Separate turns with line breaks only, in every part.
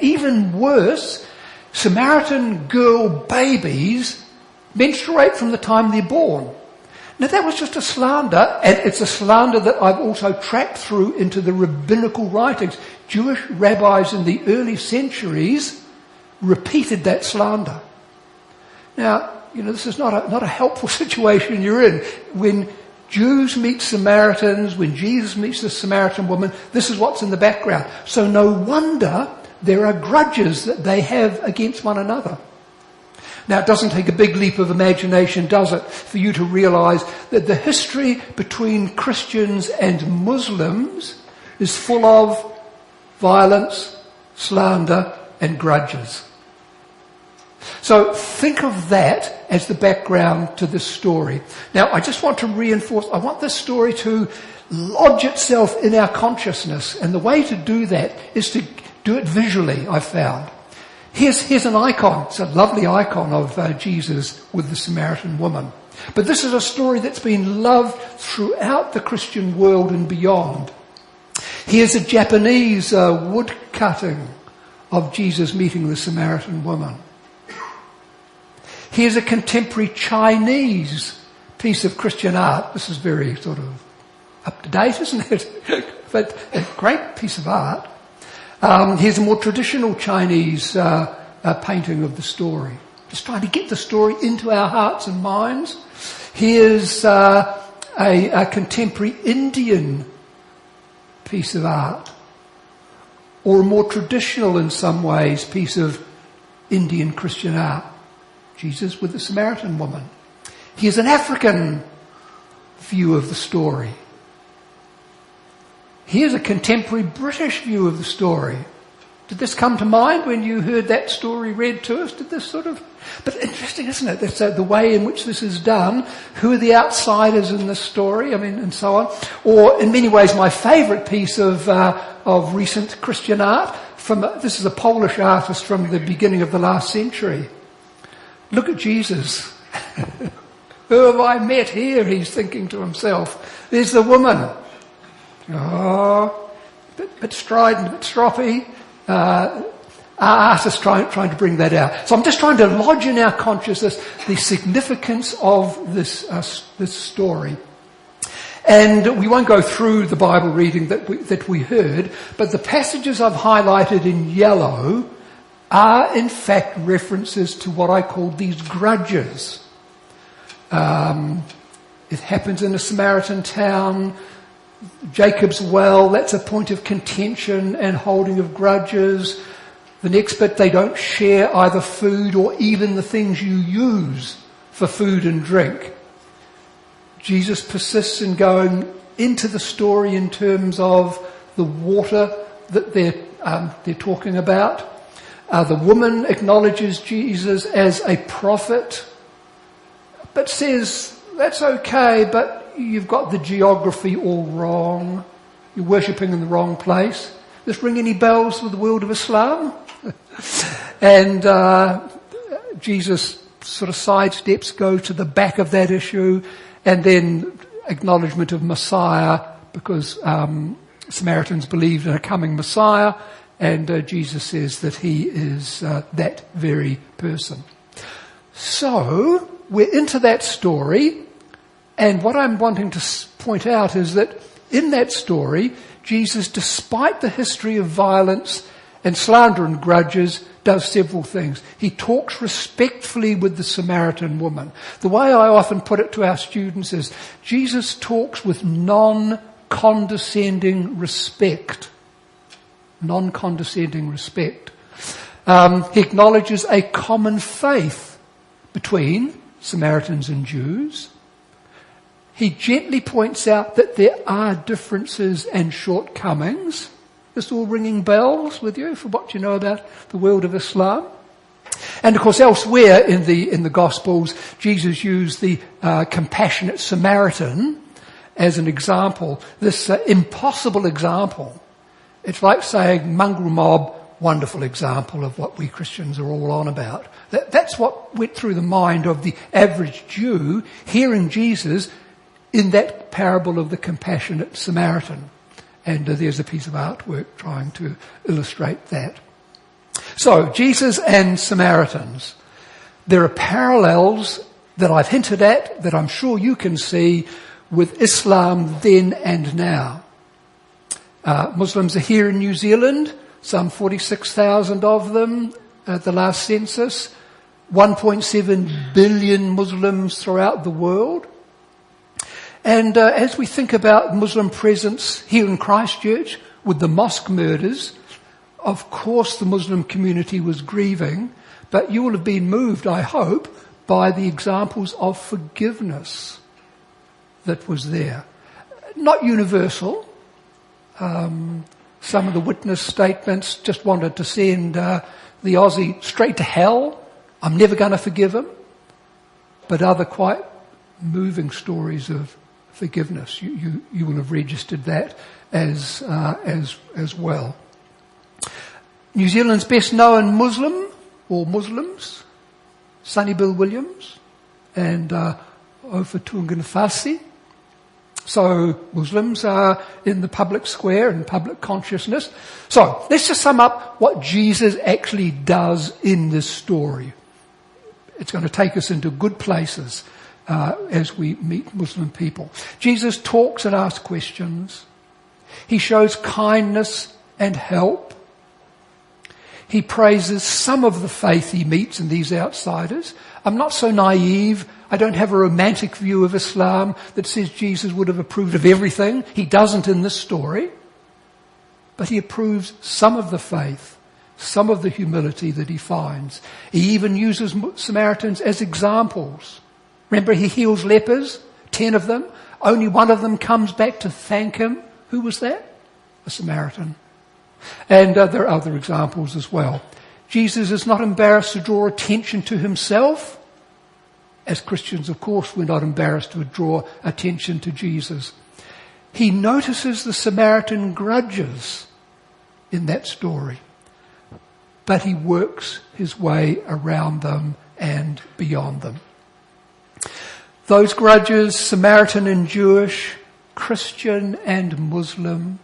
even worse, Samaritan girl babies menstruate from the time they're born. Now that was just a slander, and it's a slander that I've also tracked through into the rabbinical writings. Jewish rabbis in the early centuries repeated that slander. Now, this is not a helpful situation you're in. When Jews meet Samaritans, when Jesus meets the Samaritan woman, this is what's in the background. So no wonder there are grudges that they have against one another. Now, it doesn't take a big leap of imagination, does it, for you to realise that the history between Christians and Muslims is full of violence, slander, and grudges. So think of that as the background to this story. Now, I just want to reinforce, I want this story to lodge itself in our consciousness, and the way to do that is to do it visually, I've found. Here's an icon. It's a lovely icon of Jesus with the Samaritan woman. But this is a story that's been loved throughout the Christian world and beyond. Here's a Japanese wood cutting of Jesus meeting the Samaritan woman. Here's a contemporary Chinese piece of Christian art. This is very sort of up to date, isn't it? But a great piece of art. Here's a more traditional Chinese painting of the story. Just trying to get the story into our hearts and minds. Here's a contemporary Indian piece of art. Or a more traditional, in some ways, piece of Indian Christian art. Jesus with the Samaritan woman. Here's an African view of the story. Here's a contemporary British view of the story. Did this come to mind when you heard that story read to us? Did this sort of... But interesting, isn't it? That's the way in which this is done. Who are the outsiders in this story? And so on. Or, in many ways, my favourite piece of recent Christian art. This is a Polish artist from the beginning of the last century. Look at Jesus. Who have I met here? He's thinking to himself. There's the woman. Oh, bit strident, bit stroppy. Our artist trying to bring that out. So I'm just trying to lodge in our consciousness the significance of this story. And we won't go through the Bible reading that we heard, but the passages I've highlighted in yellow are in fact references to what I call these grudges. It happens in a Samaritan town. Jacob's well, that's a point of contention and holding of grudges. The next bit, they don't share either food or even the things you use for food and drink. Jesus persists in going into the story in terms of the water that they're talking about. The woman acknowledges Jesus as a prophet, but says, that's okay, but you've got the geography all wrong. You're worshipping in the wrong place. Does this ring any bells with the world of Islam? And Jesus sort of sidesteps, go to the back of that issue, and then acknowledgement of Messiah, because Samaritans believed in a coming Messiah, and Jesus says that he is that very person. So, we're into that story, and what I'm wanting to point out is that in that story, Jesus, despite the history of violence and slander and grudges, does several things. He talks respectfully with the Samaritan woman. The way I often put it to our students is, Jesus talks with non-condescending respect. Non-condescending respect. He acknowledges a common faith between Samaritans and Jews. He gently points out that there are differences and shortcomings. This all ringing bells with you for what you know about the world of Islam? And of course elsewhere in the Gospels, Jesus used the compassionate Samaritan as an example, this impossible example. It's like saying mongrel mob, wonderful example of what we Christians are all on about. That's what went through the mind of the average Jew hearing Jesus in that parable of the compassionate Samaritan. And there's a piece of artwork trying to illustrate that. So, Jesus and Samaritans. There are parallels that I've hinted at that I'm sure you can see with Islam then and now. Muslims are here in New Zealand, some 46,000 of them at the last census, 1.7 billion Muslims throughout the world. And as we think about Muslim presence here in Christchurch with the mosque murders, of course the Muslim community was grieving, but you will have been moved, I hope, by the examples of forgiveness that was there. Not universal. Some of the witness statements just wanted to send the Aussie straight to hell. I'm never going to forgive him. But other quite moving stories of forgiveness. You will have registered that as well. New Zealand's best known Muslim, or Muslims, Sonny Bill Williams and Ofa Tuanganafasi. So Muslims are in the public square and public consciousness. So let's just sum up what Jesus actually does in this story. It's going to take us into good places as we meet Muslim people. Jesus talks and asks questions. He shows kindness and help. He praises some of the faith he meets in these outsiders. I'm not so naive. I don't have a romantic view of Islam that says Jesus would have approved of everything. He doesn't in this story. But he approves some of the faith, some of the humility that he finds. He even uses Samaritans as examples. Remember, he heals lepers, 10 of them. Only one of them comes back to thank him. Who was that? A Samaritan. And there are other examples as well. Jesus is not embarrassed to draw attention to himself. As Christians, of course, we're not embarrassed to draw attention to Jesus. He notices the Samaritan grudges in that story, but he works his way around them and beyond them. Those grudges, Samaritan and Jewish, Christian and Muslim.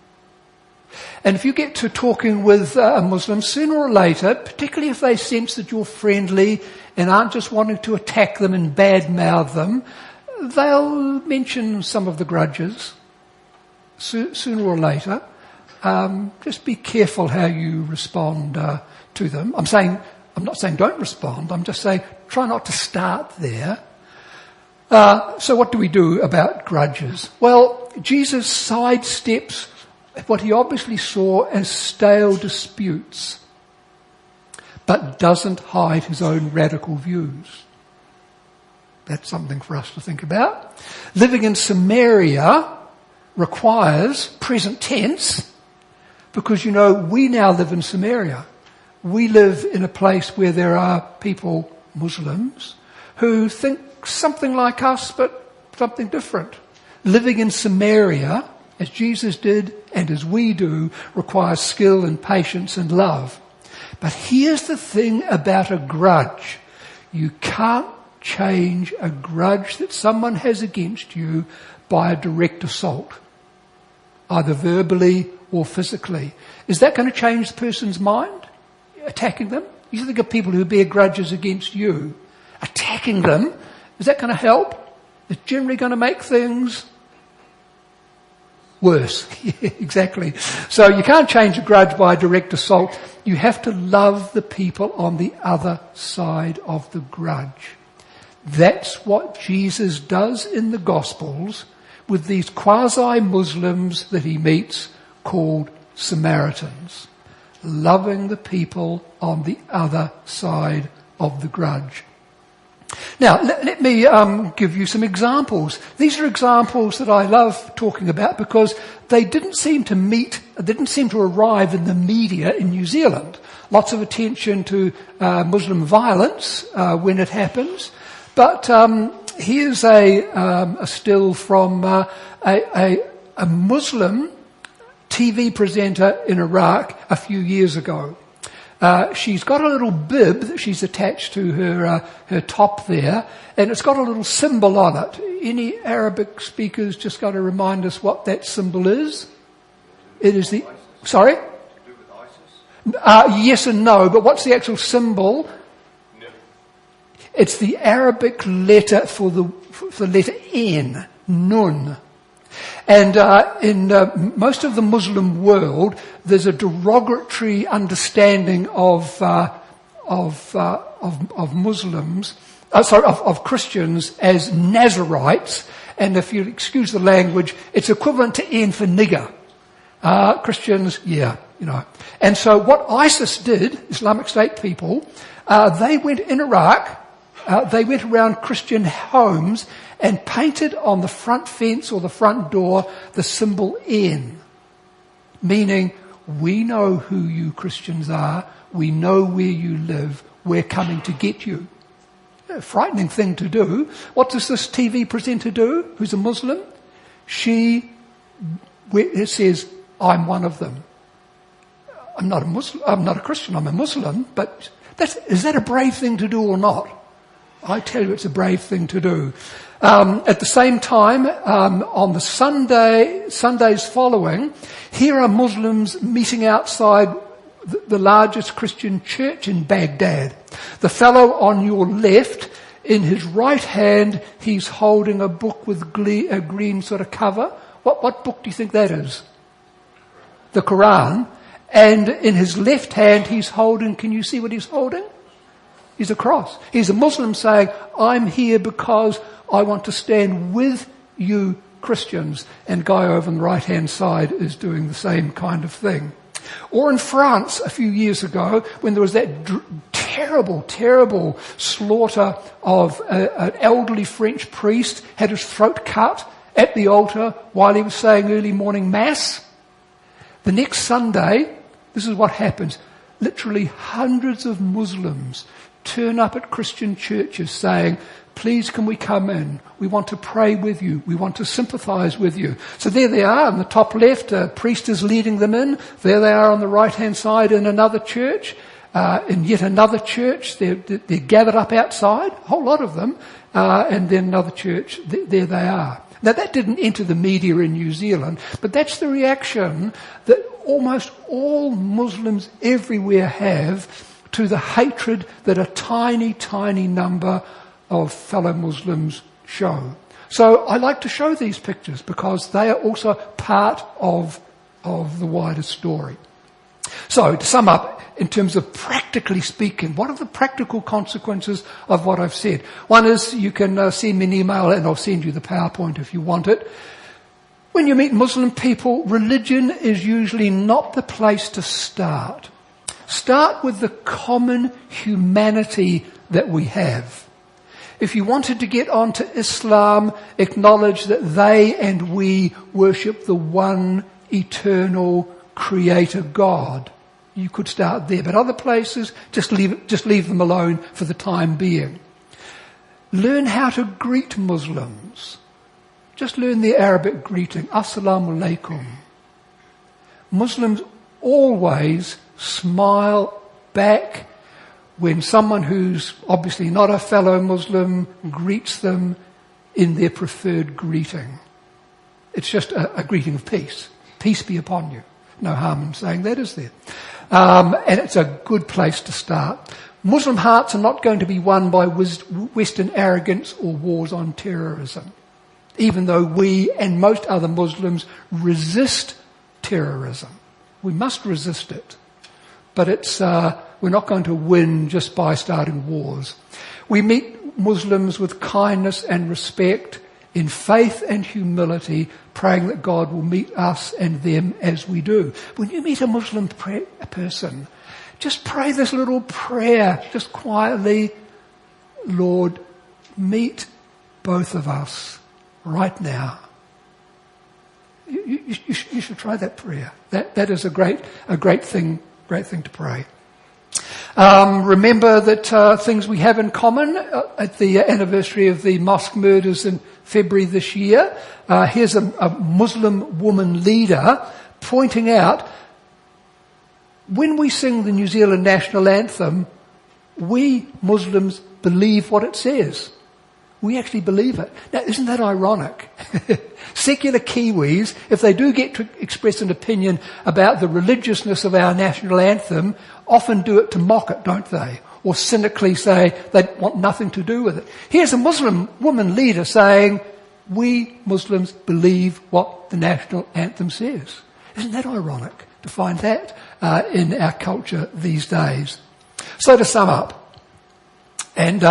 And if you get to talking with a Muslim, sooner or later, particularly if they sense that you're friendly and aren't just wanting to attack them and badmouth them, they'll mention some of the grudges sooner or later. Just be careful how you respond to them. I'm not saying don't respond. I'm just saying try not to start there. So what do we do about grudges? Well, Jesus sidesteps what he obviously saw as stale disputes, but doesn't hide his own radical views. That's something for us to think about. Living in Samaria requires present tense, because we now live in Samaria. We live in a place where there are people, Muslims, who think something like us but something different. Living in Samaria, as Jesus did and as we do, requires skill and patience and love. But here's the thing about a grudge. You can't change a grudge that someone has against you by a direct assault, either verbally or physically. Is that going to change the person's mind? Attacking them? You think of people who bear grudges against you. Attacking them, is that going to help? It's generally going to make things worse. Yeah, exactly. So you can't change a grudge by a direct assault. You have to love the people on the other side of the grudge. That's what Jesus does in the Gospels with these quasi-Muslims that he meets called Samaritans. Loving the people on the other side of the grudge. Now, let me give you some examples. These are examples that I love talking about because they didn't seem to arrive in the media in New Zealand. Lots of attention to Muslim violence when it happens. But here's a still from a Muslim TV presenter in Iraq a few years ago. She's got a little bib that she's attached to her top there, and it's got a little symbol on it. Any Arabic speakers just got to remind us what that symbol is? It is the... Sorry? Yes and no, but what's the actual symbol?
No.
It's the Arabic letter for the letter N, Nun. And in most of the Muslim world, there's a derogatory understanding of Muslims, of Christians as Nazarites, and if you'll excuse the language, it's equivalent to N for nigger. Christians, yeah, you know. And so what ISIS did, Islamic State people, they went in Iraq, they went around Christian homes and painted on the front fence or the front door the symbol N, meaning we know who you Christians are, we know where you live, we're coming to get you. A frightening thing to do. What does this TV presenter do, who's a Muslim? It says, I'm one of them. I'm not a Muslim, I'm not a Christian, I'm a Muslim, but is that a brave thing to do or not? I tell you, it's a brave thing to do. At the same time, on the Sundays following, here are Muslims meeting outside the largest Christian church in Baghdad. The fellow on your left, in his right hand, he's holding a book with a green sort of cover. What book do you think that is? The Quran. And in his left hand, he's holding, can you see what he's holding? He's a cross. He's a Muslim saying, I'm here because I want to stand with you Christians. And guy over on the right-hand side is doing the same kind of thing. Or in France a few years ago, when there was that terrible slaughter of an elderly French priest, had his throat cut at the altar while he was saying early morning mass. The next Sunday, this is what happens. Literally hundreds of Muslims turn up at Christian churches saying, please can we come in? We want to pray with you. We want to sympathize with you. So there they are on the top left, a priest is leading them in. There they are on the right-hand side in another church. In yet another church, they're gathered up outside, a whole lot of them. And then another church, there they are. Now that didn't enter the media in New Zealand, but that's the reaction that almost all Muslims everywhere have to the hatred that a tiny number of fellow Muslims show. So I like to show these pictures because they are also part of the wider story. So to sum up, in terms of practically speaking, what are the practical consequences of what I've said? One is you can send me an email and I'll send you the PowerPoint if you want it. When you meet Muslim people, religion is usually not the place to start. Start with the common humanity that we have. If you wanted to get on to Islam, acknowledge that they and we worship the one eternal creator God. You could start there, but other places, just leave them alone for the time being. Learn how to greet Muslims. Just learn the Arabic greeting, Assalamu alaikum. Muslims always smile back when someone who's obviously not a fellow Muslim greets them in their preferred greeting. It's just a greeting of peace. Peace be upon you. No harm in saying that, is there? And it's a good place to start. Muslim hearts are not going to be won by Western arrogance or wars on terrorism, even though we and most other Muslims resist terrorism. We must resist it. But we're not going to win just by starting wars. We meet Muslims with kindness and respect, in faith and humility, praying that God will meet us and them as we do. When you meet a Muslim person, just pray this little prayer, just quietly, Lord, meet both of us right now. You should try that prayer. That is a great thing to pray. Remember that things we have in common at the anniversary of the mosque murders in February this year. Here's a Muslim woman leader pointing out, when we sing the New Zealand national anthem, we Muslims believe what it says. We actually believe it. Now, isn't that ironic? Secular Kiwis, if they do get to express an opinion about the religiousness of our national anthem, often do it to mock it, don't they? Or cynically say they want nothing to do with it. Here's a Muslim woman leader saying, we Muslims believe what the national anthem says. Isn't that ironic to find that in our culture these days? So to sum up, and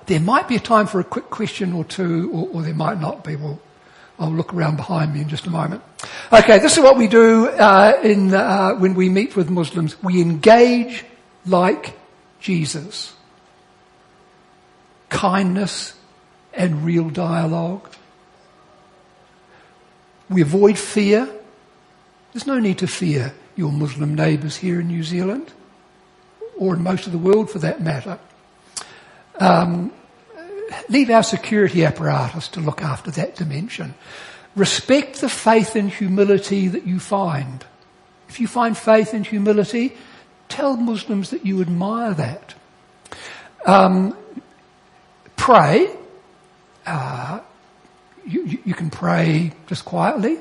there might be a time for a quick question or two, or there might not be. I'll look around behind me in just a moment. Okay, this is what we do when we meet with Muslims. We engage like Jesus. Kindness and real dialogue. We avoid fear. There's no need to fear your Muslim neighbours here in New Zealand, or in most of the world for that matter. Leave our security apparatus to look after that dimension. Respect the faith and humility that you find. If you find faith and humility, tell Muslims that you admire that. Pray. You can pray just quietly.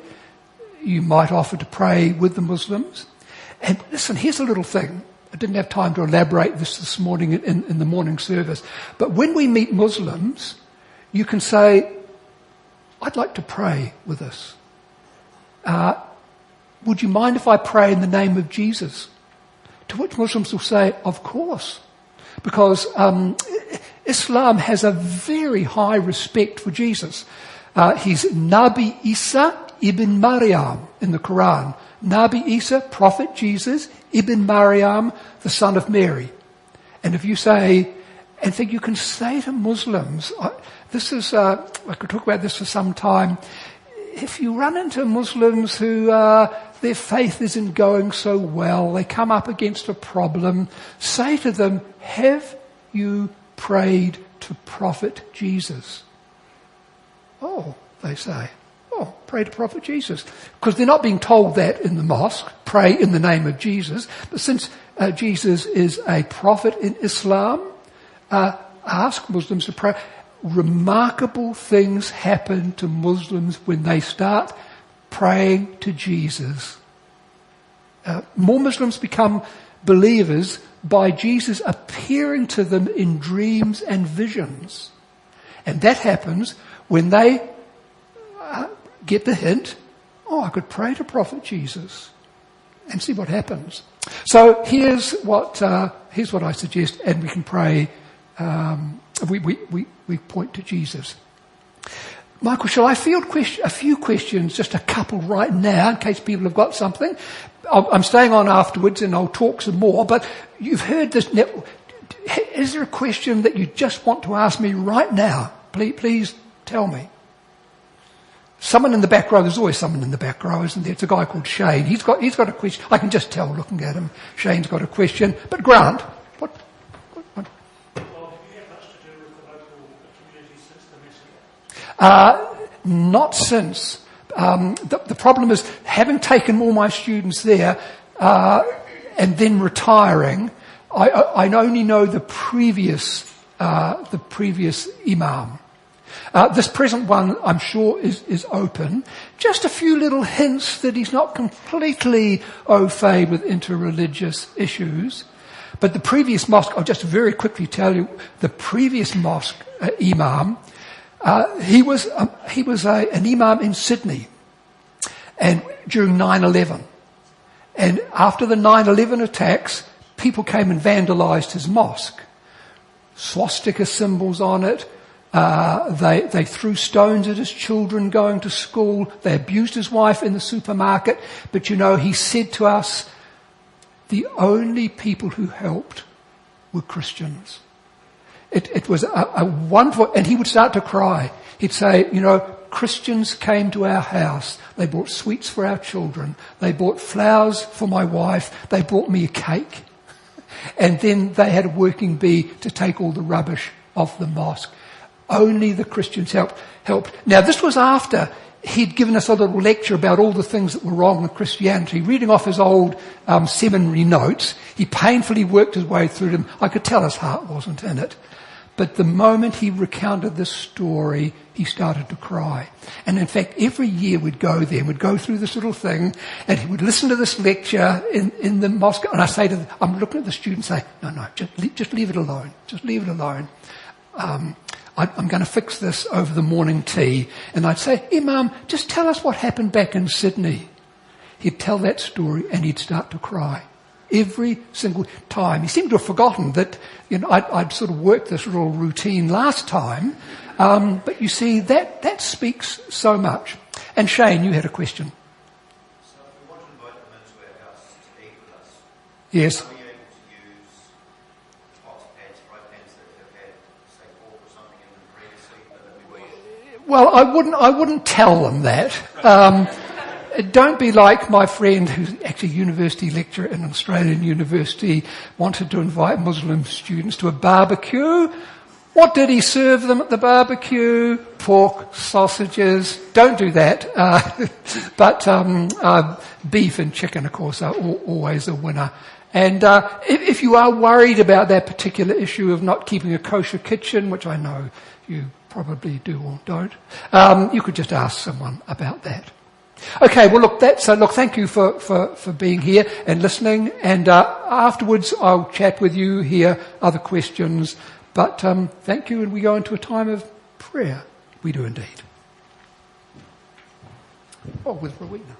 You might offer to pray with the Muslims. And listen, here's a little thing. I didn't have time to elaborate this morning in the morning service. But when we meet Muslims, you can say, I'd like to pray with us. Would you mind if I pray in the name of Jesus? To which Muslims will say, of course. Because Islam has a very high respect for Jesus. He's Nabi Isa ibn Maryam in the Quran. Nabi Isa, Prophet Jesus, Ibn Maryam, the son of Mary. And if you say, and think you can say to Muslims, I could talk about this for some time. If you run into Muslims who their faith isn't going so well, they come up against a problem, say to them, have you prayed to Prophet Jesus? Oh, they say. Oh, pray to Prophet Jesus. Because they're not being told that in the mosque, pray in the name of Jesus. But since Jesus is a prophet in Islam, ask Muslims to pray. Remarkable things happen to Muslims when they start praying to Jesus. More Muslims become believers by Jesus appearing to them in dreams and visions. And that happens when they get the hint, I could pray to Prophet Jesus and see what happens. So here's what I suggest, and we can pray, we point to Jesus. Michael, shall I field a few questions, just a couple right now, in case people have got something? I'm staying on afterwards and I'll talk some more, but you've heard this. Is there a question that you just want to ask me right now? Please tell me. Someone in the back row, there's always someone in the back row, isn't there? It's a guy called Shane. He's got a question. I can just tell looking at him. Shane's got a question. But Grant, what?
Well, have you had much to do with the local community since the messing?
Not since. The problem is, having taken all my students there, and then retiring, I only know the previous imam. This present one, I'm sure, is open. Just a few little hints that he's not completely au fait with interreligious issues. But the previous mosque, I'll just very quickly tell you, the previous mosque imam, he was an imam in Sydney, and during 9/11. And after the 9/11 attacks, people came and vandalised his mosque. Swastika symbols on it. They threw stones at his children going to school. They abused his wife in the supermarket. But he said to us, the only people who helped were Christians. It was a wonderful, and he would start to cry. He'd say, Christians came to our house. They brought sweets for our children. They bought flowers for my wife. They brought me a cake. And then they had a working bee to take all the rubbish off the mosque. Only the Christians helped. Now, this was after he'd given us a little lecture about all the things that were wrong with Christianity. Reading off his old seminary notes, he painfully worked his way through them. I could tell his heart wasn't in it. But the moment he recounted this story, he started to cry. And in fact, every year we'd go there, we'd go through this little thing, and he would listen to this lecture in the mosque. And I say to them, I'm looking at the students, say, no, just leave it alone. Just leave it alone. I'm going to fix this over the morning tea. And I'd say, Imam, just tell us what happened back in Sydney. He'd tell that story and he'd start to cry. Every single time. He seemed to have forgotten that, I'd sort of worked this little routine last time. But you see, that speaks so much. And Shane, you had a question.
So if we want to invite them into our house to eat with us,
Yes.
are we able to use pots, pans, fry pans that have had, say, pork or something in them previously, but that we wash?
Well, I wouldn't tell them that. Don't be like my friend who's actually a university lecturer in an Australian university, wanted to invite Muslim students to a barbecue. What did he serve them at the barbecue? Pork, sausages. Don't do that. But beef and chicken, of course, are always a winner. And if you are worried about that particular issue of not keeping a kosher kitchen, which I know you probably do or don't, you could just ask someone about that. Okay, well look, thank you for being here and listening, and afterwards I'll chat with you, hear other questions, but thank you, and we go into a time of prayer. We do indeed. Oh, with Rowena.